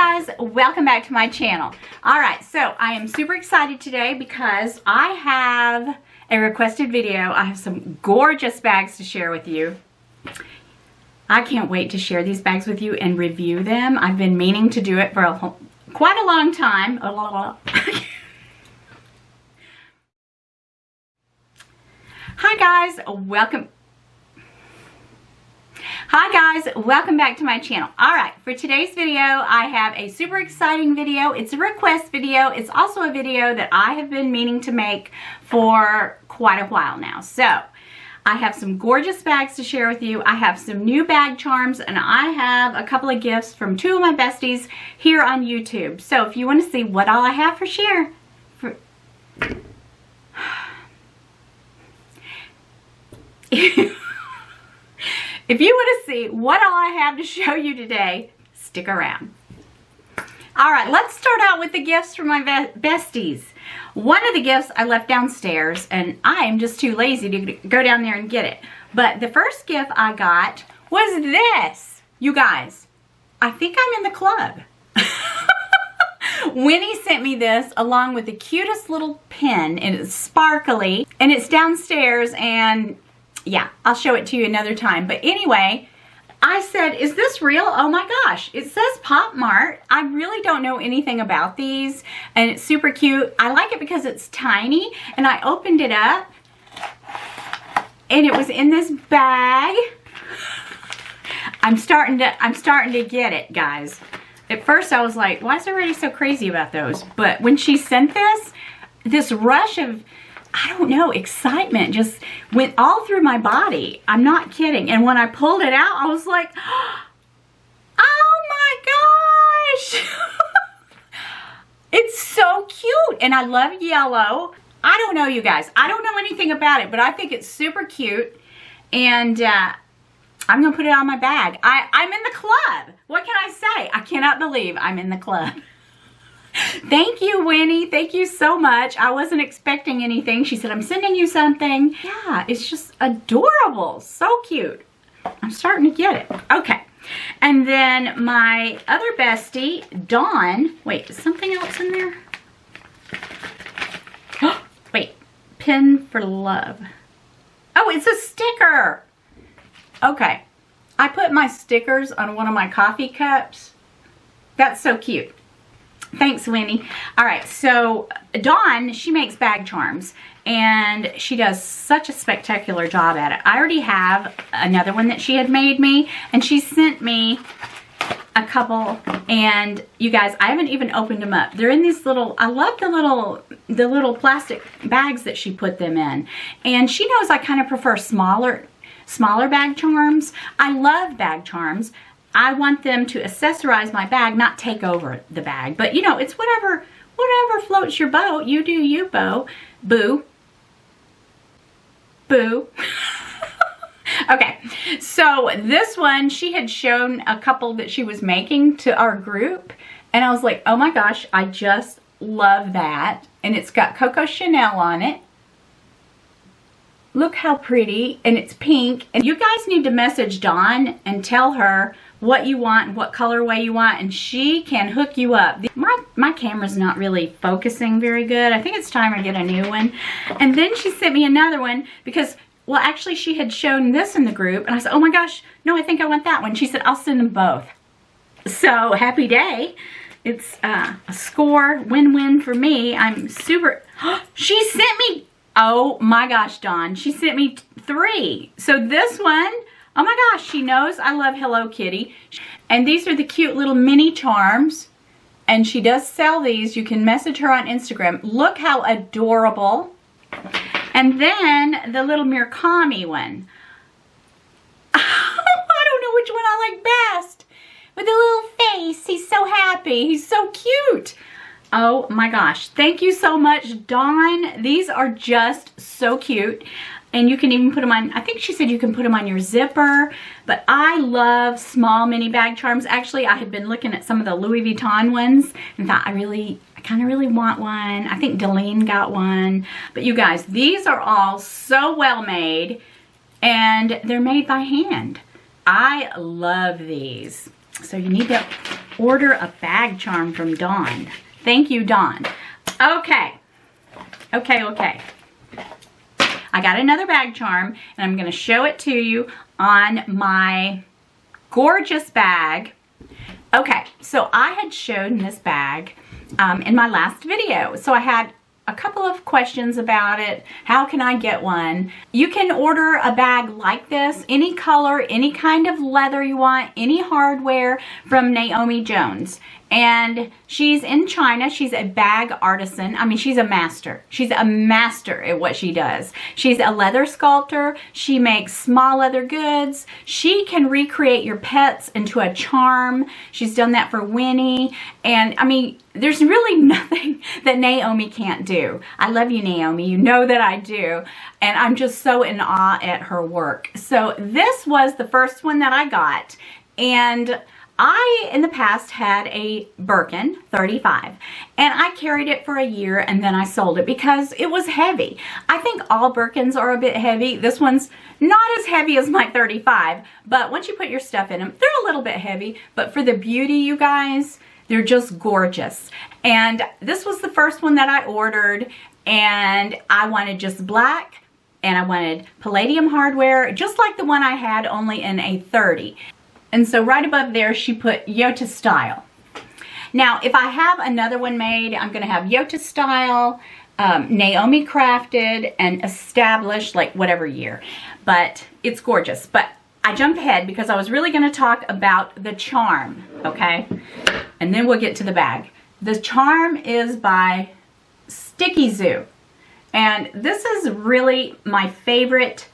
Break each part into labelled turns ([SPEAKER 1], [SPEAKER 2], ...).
[SPEAKER 1] guys, welcome back to my channel. Alright, so I am super excited today because I have a requested video. I have some gorgeous bags to share with you. I can't wait to share these bags with you and review them. I've been meaning to do it for quite a long time. Hi guys, welcome back to my channel. Alright, for today's video, I have a super exciting video. It's a request video. It's also a video that I have been meaning to make for quite a while now. So, I have some gorgeous bags to share with you. I have some new bag charms, and I have a couple of gifts from two of my besties here on YouTube. So, if you want to see what all I have for share, if you want to see what all I have to show you today, stick around. Alright, let's start out with the gifts from my besties. One of the gifts I left downstairs, and I am just too lazy to go down there and get it. But the first gift I got was this. You guys, I think I'm in the club. Winnie sent me this along with the cutest little pin, and it's sparkly, and it's downstairs, and yeah, I'll show it to you another time. But anyway, I said, is this real? Oh my gosh, it says Pop Mart. I really don't know anything about these, and it's super cute. I like it because it's tiny, and I opened it up, and it was in this bag. I'm starting to get it, guys. At first I was like, why is everybody so crazy about those? But when she sent this rush of, I don't know, excitement just went all through my body. I'm not kidding. And when I pulled it out, I was like, oh my gosh. It's so cute. And I love yellow. I don't know, you guys. I don't know anything about it, but I think it's super cute. And I'm going to put it on my bag. I'm in the club. What can I say? I cannot believe I'm in the club. Thank you, Winnie. Thank you so much. I wasn't expecting anything. She said, I'm sending you something. Yeah, it's just adorable. So cute. I'm starting to get it. Okay. And then my other bestie, Dawn. Wait, is something else in there? Wait. Pin for love. Oh, it's a sticker. Okay. I put my stickers on one of my coffee cups. That's so cute. Thanks, Winnie. All right, so Dawn, she makes bag charms, and she does such a spectacular job at it. I already have another one that she had made me, and she sent me a couple, and you guys, I haven't even opened them up. They're in these little, I love the little plastic bags that she put them in, and she knows I kind of prefer smaller bag charms. I love bag charms. I want them to accessorize my bag, not take over the bag. But, you know, it's whatever floats your boat. You do you, boo. Okay, so this one, she had shown a couple that she was making to our group. And I was like, oh my gosh, I just love that. And it's got Coco Chanel on it. Look how pretty, and it's pink. And you guys need to message Dawn and tell her what you want and what colorway you want, and she can hook you up. My camera's not really focusing very good. I think it's time I get a new one. And then she sent me another one because, well, actually she had shown this in the group, and I said, oh my gosh, no, I think I want that one. She said, I'll send them both. So, happy day. It's a score, win-win for me. I'm super, she sent me, oh my gosh, Dawn, she sent me 3. So this one, oh my gosh, she knows I love Hello Kitty. And these are the cute little mini charms. And she does sell these. You can message her on Instagram. Look how adorable. And then the little Murakami one. I don't know which one I like best. With a little face. He's so happy. He's so cute. Oh my gosh. Thank you so much, Dawn. These are just so cute. And you can even put them on, I think she said you can put them on your zipper. But I love small mini bag charms. Actually, I had been looking at some of the Louis Vuitton ones and thought I kind of really want one. I think Delene got one. But you guys, these are all so well made, and they're made by hand. I love these. So you need to order a bag charm from Dawn. Thank you, Dawn. Okay. Okay. I got another bag charm, and I'm going to show it to you on my gorgeous bag. Okay, so I had shown this bag in my last video. So I had a couple of questions about it. How can I get one? You can order a bag like this, any color, any kind of leather you want, any hardware from NAOMI Jones. And she's in China. She's a bag artisan. I mean, she's a master. She's a master at what she does. She's a leather sculptor. She makes small leather goods. She can recreate your pets into a charm. She's done that for Winnie. And I mean, there's really nothing that NAOMI can't do. I love you, NAOMI. You know that I do. And I'm just so in awe at her work. So this was the first one that I got. And I, in the past, had a Birkin 35, and I carried it for a year, and then I sold it because it was heavy. I think all Birkins are a bit heavy. This one's not as heavy as my 35, but once you put your stuff in them, they're a little bit heavy. But for the beauty, you guys, they're just gorgeous. And this was the first one that I ordered, and I wanted just black, and I wanted palladium hardware, just like the one I had, only in a 30. And so right above there, she put YotaStyle. Now, if I have another one made, I'm going to have YotaStyle, NAOMI crafted, and established, like whatever year. But it's gorgeous. But I jumped ahead because I was really going to talk about the charm, okay? And then we'll get to the bag. The charm is by Sticky Zoo. And this is really my favorite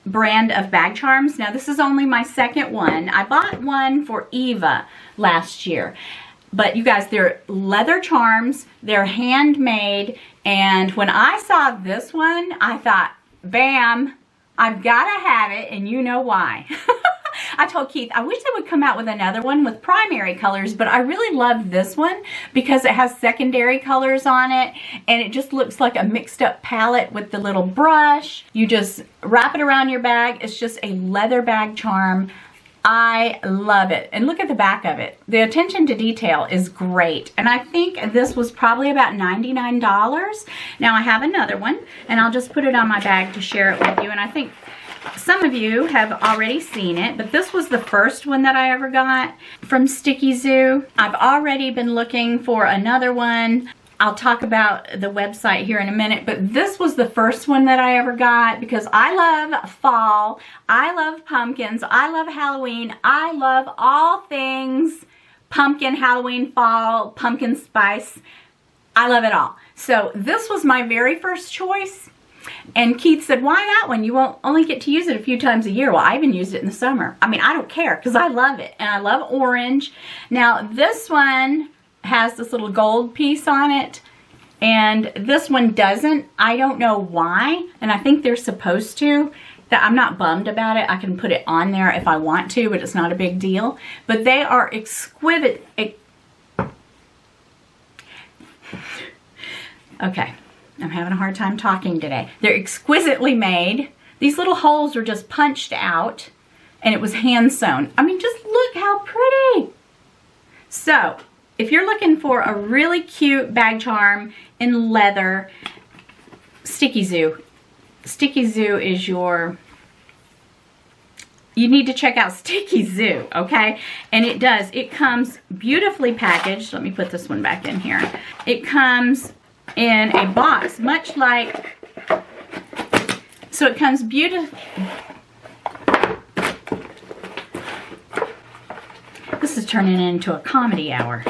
[SPEAKER 1] brand of bag charms. Now, this is only my second one. I bought one for Eva last year. But you guys, they're leather charms. They're handmade. And when I saw this one, I thought, bam, I've got to have it, and you know why. I told Keith, I wish they would come out with another one with primary colors, but I really love this one because it has secondary colors on it, and it just looks like a mixed up palette with the little brush. You just wrap it around your bag. It's just a leather bag charm. I love it. And look at the back of it. The attention to detail is great. And I think this was probably about $99. Now I have another one, and I'll just put it on my bag to share it with you. And I think some of you have already seen it, but this was the first one that I ever got from Sticky Zoo. I've already been looking for another one. I'll talk about the website here in a minute, but this was the first one that I ever got because I love fall. I love pumpkins. I love Halloween. I love all things pumpkin, Halloween, fall, pumpkin spice. I love it all. So this was my very first choice. And Keith said, why that one? You won't only get to use it a few times a year. Well, I even used it in the summer. I mean, I don't care because I love it. And I love orange. Now, this one has this little gold piece on it. And this one doesn't. I don't know why. And I think they're supposed to. That I'm not bummed about it. I can put it on there if I want to, but it's not a big deal. But they are exquisite. Okay. I'm having a hard time talking today. They're exquisitely made. These little holes were just punched out, and it was hand sewn. I mean, just look how pretty. So, if you're looking for a really cute bag charm in leather, Sticky Zoo. Sticky Zoo is your... You need to check out Sticky Zoo, okay? And it does. It comes beautifully packaged. Let me put this one back in here. It comes in a box, much like, so it comes beautiful. This is turning into a comedy hour.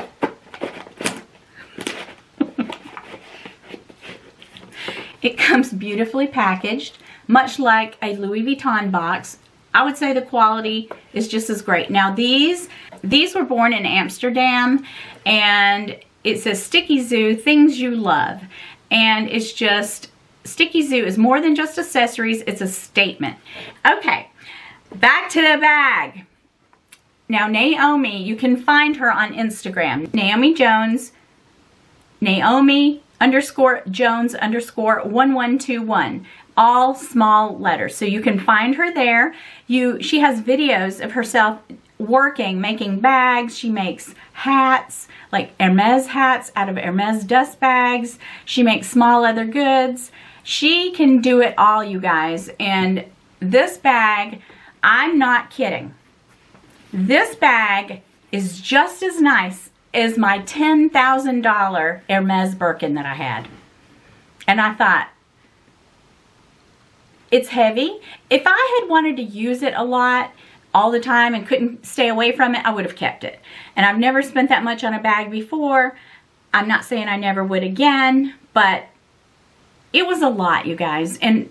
[SPEAKER 1] It comes beautifully packaged, much like a Louis Vuitton box. I would say the quality is just as great. Now these were born in Amsterdam, and it says Sticky Zoo, things you love. And it's just, Sticky Zoo is more than just accessories, it's a statement. Okay, back to the bag. Now NAOMI, you can find her on Instagram. NAOMI Jones, NAOMI_Jones_1121. All small letters. So you can find her there. She has videos of herself working, making bags. She makes hats, like Hermes hats out of Hermes dust bags. She makes small leather goods. She can do it all, you guys. And this bag, I'm not kidding. This bag is just as nice as my $10,000 Hermes Birkin that I had. And I thought, it's heavy. If I had wanted to use it a lot, all the time, and couldn't stay away from it, I would have kept it. And I've never spent that much on a bag before. I'm not saying I never would again, but it was a lot, you guys. And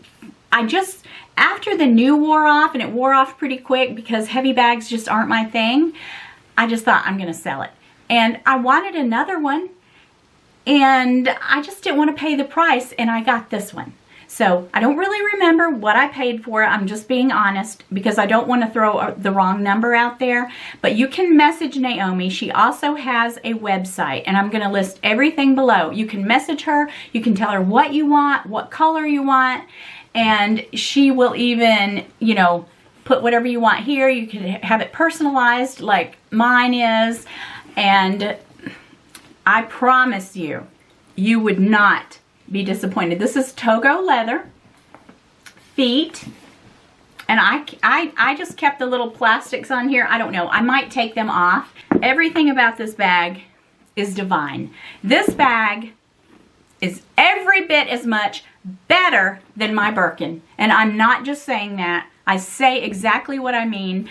[SPEAKER 1] I just, after the new wore off, and it wore off pretty quick because heavy bags just aren't my thing, I just thought, I'm going to sell it. And I wanted another one, and I just didn't want to pay the price, and I got this one. So I don't really remember what I paid for it. I'm just being honest because I don't want to throw the wrong number out there. But you can message Naomi. She also has a website, and I'm going to list everything below. You can message her. You can tell her what you want, what color you want, and she will even, you know, put whatever you want here. You can have it personalized like mine is, and I promise you, you would not be disappointed. This is Togo leather feet, and I just kept the little plastics on here. I don't know, I might take them off. Everything about this bag is divine. This bag is every bit as much better than my Birkin, and I'm not just saying that. I say exactly what I mean.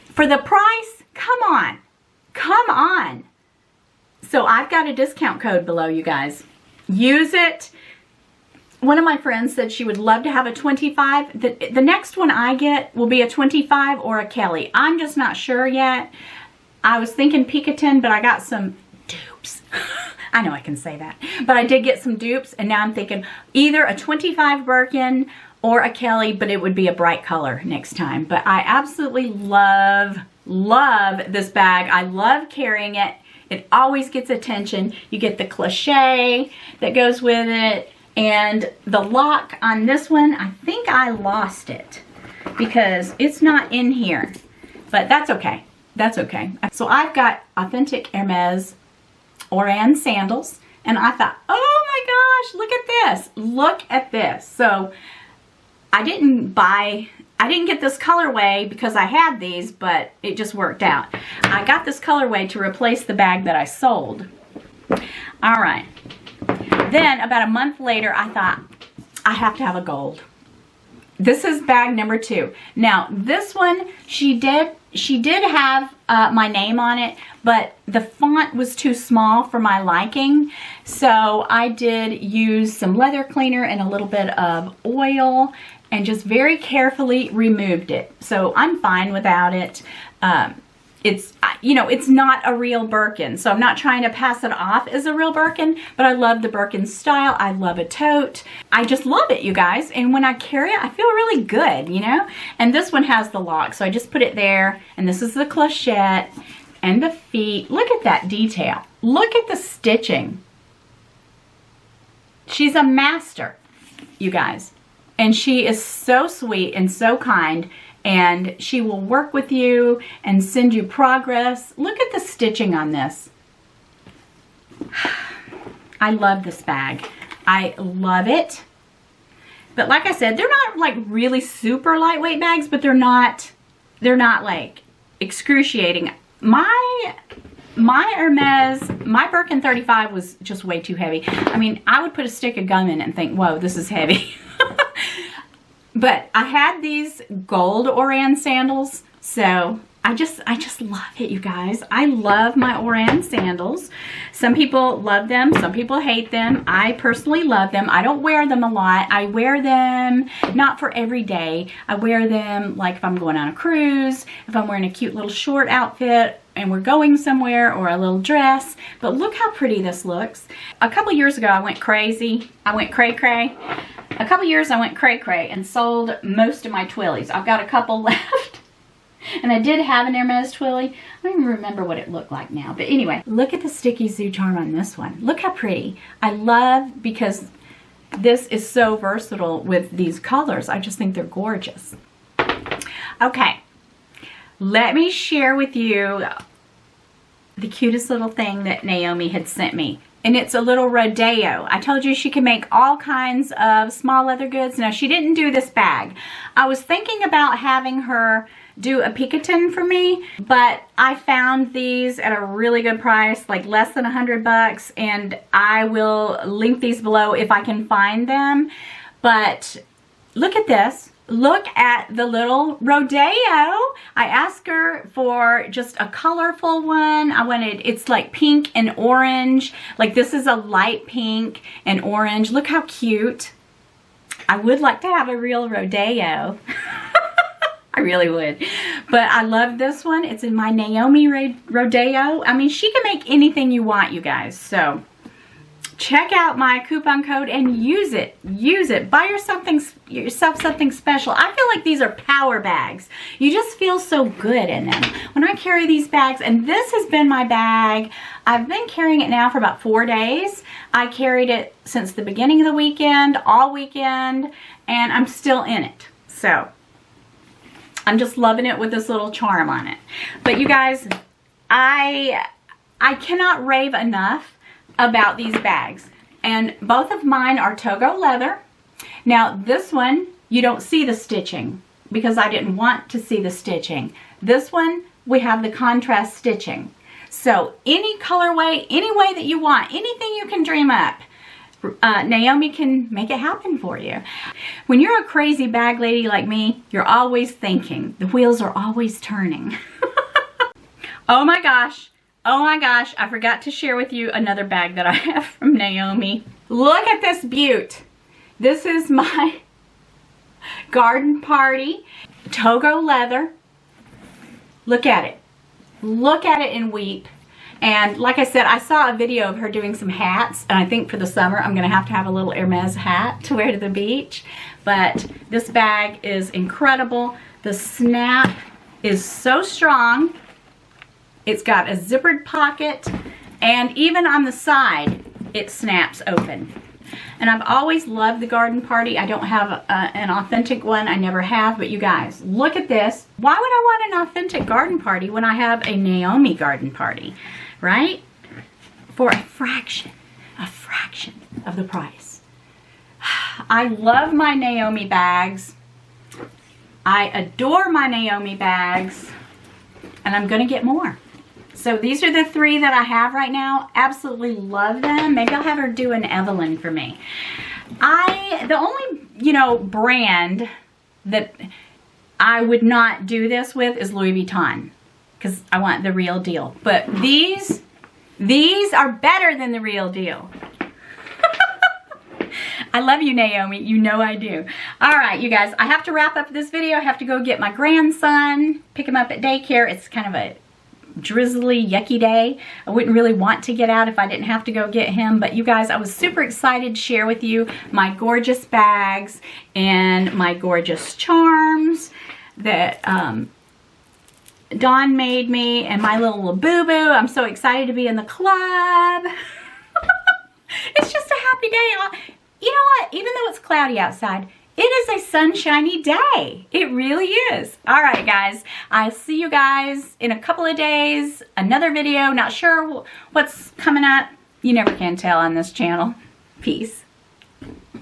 [SPEAKER 1] For the price, come on, come on. So I've got a discount code below, you guys. Use it. One of my friends said she would love to have a 25. The next one I get will be a 25 or a Kelly. I'm just not sure yet. I was thinking Picotin, but I got some dupes. I know I can say that. But I did get some dupes, and now I'm thinking either a 25 Birkin or a Kelly, but it would be a bright color next time. But I absolutely love this bag. I love carrying it. It always gets attention. You get the cliche that goes with it. And the lock on this one, I think I lost it because it's not in here. But that's okay. That's okay. So I've got authentic Hermes Oran sandals. And I thought, oh my gosh, look at this. Look at this. So I didn't get this colorway because I had these, but it just worked out. I got this colorway to replace the bag that I sold. All right. Then about a month later, I thought, I have to have a gold. This is bag number 2. Now, this one, she did have my name on it, but the font was too small for my liking. So I did use some leather cleaner and a little bit of oil and just very carefully removed it. So I'm fine without it. It's, you know, it's not a real Birkin, so I'm not trying to pass it off as a real Birkin, but I love the Birkin style. I love a tote. I just love it, you guys. And when I carry it, I feel really good, you know? And this one has the lock, so I just put it there. And this is the clochette and the feet. Look at that detail. Look at the stitching. She's a master, you guys. And she is so sweet and so kind, and she will work with you and send you progress. Look at the stitching on this. I love this bag. I love it. But like I said, they're not like really super lightweight bags, but they're not like excruciating. My Hermes, my Birkin 35 was just way too heavy. I mean, I would put a stick of gum in it and think, whoa, this is heavy. But I had these gold Oran sandals, so I just love it, you guys. I love my Oran sandals. Some people love them, some people hate them. I personally love them. I don't wear them a lot. I wear them not for every day. I wear them like if I'm going on a cruise, if I'm wearing a cute little short outfit and we're going somewhere, or a little dress. But look how pretty this looks. A couple years ago, I went crazy. I went cray-cray. A couple years I went cray-cray and sold most of my twillies. I've got a couple left. And I did have an Hermes twilly. I don't even remember what it looked like now. But anyway, look at the sticky zoo charm on this one. Look how pretty. I love, because this is so versatile with these colors. I just think they're gorgeous. Okay. let me share with you the cutest little thing that Naomi had sent me. And it's a little rodeo. I told you she can make all kinds of small leather goods. Now, she didn't do this bag. I was thinking about having her do a Birkin for me, but I found these at a really good price, like less than $100, and I will link these below if I can find them. But look at this. Look at the little rodeo. I asked her for just a colorful one. It's like pink and orange. Like this is a light pink and orange. Look how cute. I would like to have a real rodeo. I really would. But I love this one. It's in my Naomi rodeo. I mean, she can make anything you want, you guys. So check out my coupon code and use it. Use it. Buy yourself something special. I feel like these are power bags. You just feel so good in them. When I carry these bags, and this has been my bag, I've been carrying it now for about 4 days. I carried it since the beginning of the weekend, all weekend, and I'm still in it. So I'm just loving it with this little charm on it. But you guys, I cannot rave enough about these bags, and both of mine are Togo leather. Now this one you don't see the stitching because I didn't want to see the stitching. This one we have the contrast stitching. So any colorway, any way that you want, anything you can dream up, Naomi can make it happen for you. When you're a crazy bag lady like me, you're always thinking. The wheels are always turning. Oh my gosh. Oh my gosh, I forgot to share with you another bag that I have from Naomi. Look at this beaut. This is my garden party. Togo leather. Look at it. Look at it in weep. And like I said, I saw a video of her doing some hats, and I think for the summer I'm going to have a little Hermes hat to wear to the beach. But this bag is incredible. The snap is so strong. It's got a zippered pocket, and even on the side, it snaps open. And I've always loved the garden party. I don't have an authentic one. I never have, but you guys, look at this. Why would I want an authentic garden party when I have a Naomi garden party, right? For a fraction of the price. I love my Naomi bags. I adore my Naomi bags, and I'm gonna get more. So these are the 3 that I have right now. Absolutely love them. Maybe I'll have her do an Evelyn for me. The only, brand that I would not do this with is Louis Vuitton, because I want the real deal. But these are better than the real deal. I love you, Naomi. You know I do. All right, you guys, I have to wrap up this video. I have to go get my grandson, pick him up at daycare. It's kind of a drizzly, yucky day. I wouldn't really want to get out if I didn't have to go get him. But you guys, I was super excited to share with you my gorgeous bags and my gorgeous charms that Dawn made me, and my little boo-boo. I'm so excited to be in the club. It's just a happy day. You know what? Even though it's cloudy outside, it is a sunshiny day. It really is. All right, guys. I'll see you guys in a couple of days. Another video. Not sure what's coming up. You never can tell on this channel. Peace.